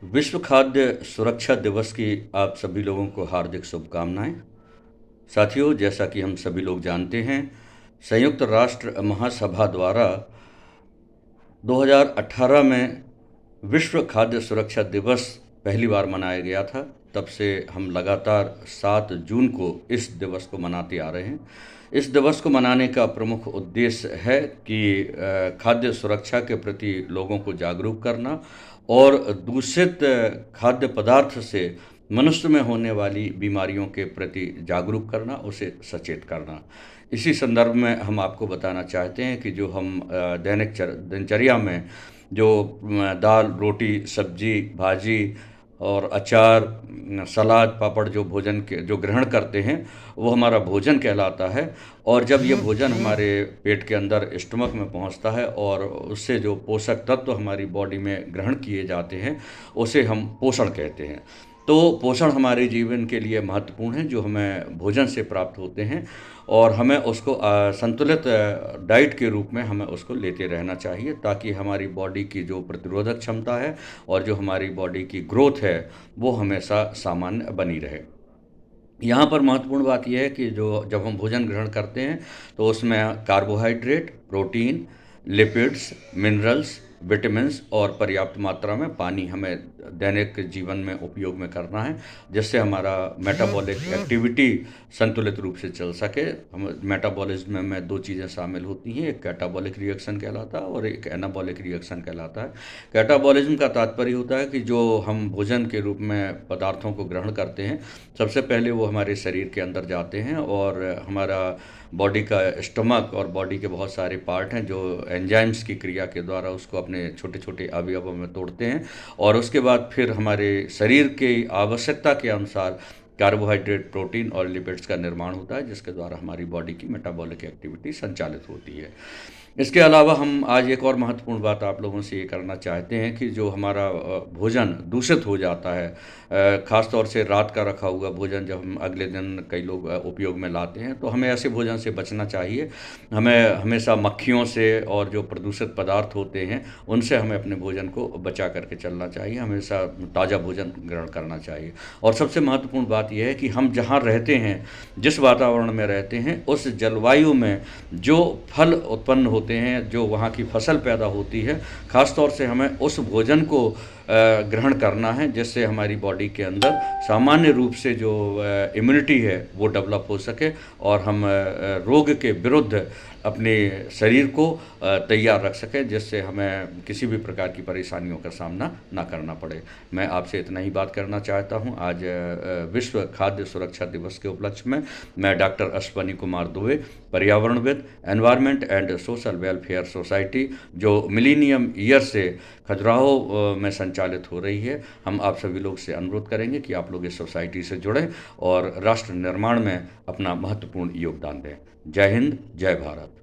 विश्व खाद्य सुरक्षा दिवस की आप सभी लोगों को हार्दिक शुभकामनाएं। साथियों, जैसा कि हम सभी लोग जानते हैं, संयुक्त राष्ट्र महासभा द्वारा 2018 में विश्व खाद्य सुरक्षा दिवस पहली बार मनाया गया था। तब से हम लगातार 7 जून को इस दिवस को मनाते आ रहे हैं। इस दिवस को मनाने का प्रमुख उद्देश्य है कि खाद्य सुरक्षा के प्रति लोगों को जागरूक करना और दूषित खाद्य पदार्थ से मनुष्य में होने वाली बीमारियों के प्रति जागरूक करना, उसे सचेत करना। इसी संदर्भ में हम आपको बताना चाहते हैं कि जो हम दैनिक दिनचर्या में जो दाल, रोटी, सब्जी, भाजी और अचार, सलाद, पापड़ जो भोजन के जो ग्रहण करते हैं, वो हमारा भोजन कहलाता है। और जब ये भोजन हमारे पेट के अंदर स्टमक में पहुंचता है और उससे जो पोषक तत्व हमारी बॉडी में ग्रहण किए जाते हैं, उसे हम पोषण कहते हैं। तो पोषण हमारे जीवन के लिए महत्वपूर्ण है, जो हमें भोजन से प्राप्त होते हैं, और हमें उसको संतुलित डाइट के रूप में हमें उसको लेते रहना चाहिए, ताकि हमारी बॉडी की जो प्रतिरोधक क्षमता है और जो हमारी बॉडी की ग्रोथ है, वो हमेशा सामान्य बनी रहे। यहाँ पर महत्वपूर्ण बात यह है कि जो जब हम भोजन ग्रहण करते हैं, तो उसमें carbohydrate, protein, lipids, minerals, vitamins और पर्याप्त मात्रा में पानी हमें दैनिक जीवन में उपयोग में करना है, जिससे हमारा मेटाबॉलिक एक्टिविटी संतुलित रूप से चल सके। हम मेटाबॉलिज्म में दो चीज़ें शामिल होती हैं, एक कैटाबॉलिक रिएक्शन कहलाता है और एक एनाबॉलिक रिएक्शन कहलाता है। कैटाबॉलिज्म का तात्पर्य होता है कि जो हम भोजन के रूप में पदार्थों को ग्रहण करते हैं, सबसे पहले वो हमारे शरीर के अंदर जाते हैं और हमारा बॉडी का स्टमक और बॉडी के बहुत सारे पार्ट हैं जो एंजाइम्स की क्रिया के द्वारा उसको अपने छोटे छोटे अवयवों में तोड़ते हैं, और उसके बाद फिर हमारे शरीर की आवश्यकता के अनुसार कार्बोहाइड्रेट, प्रोटीन और लिपिड्स का निर्माण होता है, जिसके द्वारा हमारी बॉडी की मेटाबॉलिक एक्टिविटी संचालित होती है। इसके अलावा हम आज एक और महत्वपूर्ण बात आप लोगों से ये करना चाहते हैं कि जो हमारा भोजन दूषित हो जाता है, ख़ास तौर से रात का रखा हुआ भोजन जब हम अगले दिन कई लोग उपयोग में लाते हैं, तो हमें ऐसे भोजन से बचना चाहिए। हमें हमेशा मक्खियों से और जो प्रदूषित पदार्थ होते हैं, उनसे हमें अपने भोजन को बचा करके चलना चाहिए। हमेशा ताज़ा भोजन ग्रहण करना चाहिए। और सबसे महत्वपूर्ण बात यह है कि हम जहाँ रहते हैं, जिस वातावरण में रहते हैं, उस जलवायु में जो फल उत्पन्न होते हैं, जो वहाँ की फसल पैदा होती है, ख़ास तौर से हमें उस भोजन को ग्रहण करना है, जिससे हमारी बॉडी के अंदर सामान्य रूप से जो इम्यूनिटी है वो डेवलप हो सके और हम रोग के विरुद्ध अपने शरीर को तैयार रख सकें, जिससे हमें किसी भी प्रकार की परेशानियों का सामना ना करना पड़े। मैं आपसे इतना ही बात करना चाहता हूं। आज विश्व खाद्य सुरक्षा दिवस के उपलक्ष्य में मैं डॉक्टर अश्वनी कुमार दुबे, पर्यावरणविद, environment and social welfare society, जो मिलीनियम ईयर से खजुराहो में संचालित हो रही है, हम आप सभी लोग से अनुरोध करेंगे कि आप लोग इस सोसाइटी से जुड़ें और राष्ट्र निर्माण में अपना महत्वपूर्ण योगदान दें। जय हिंद, जय भारत।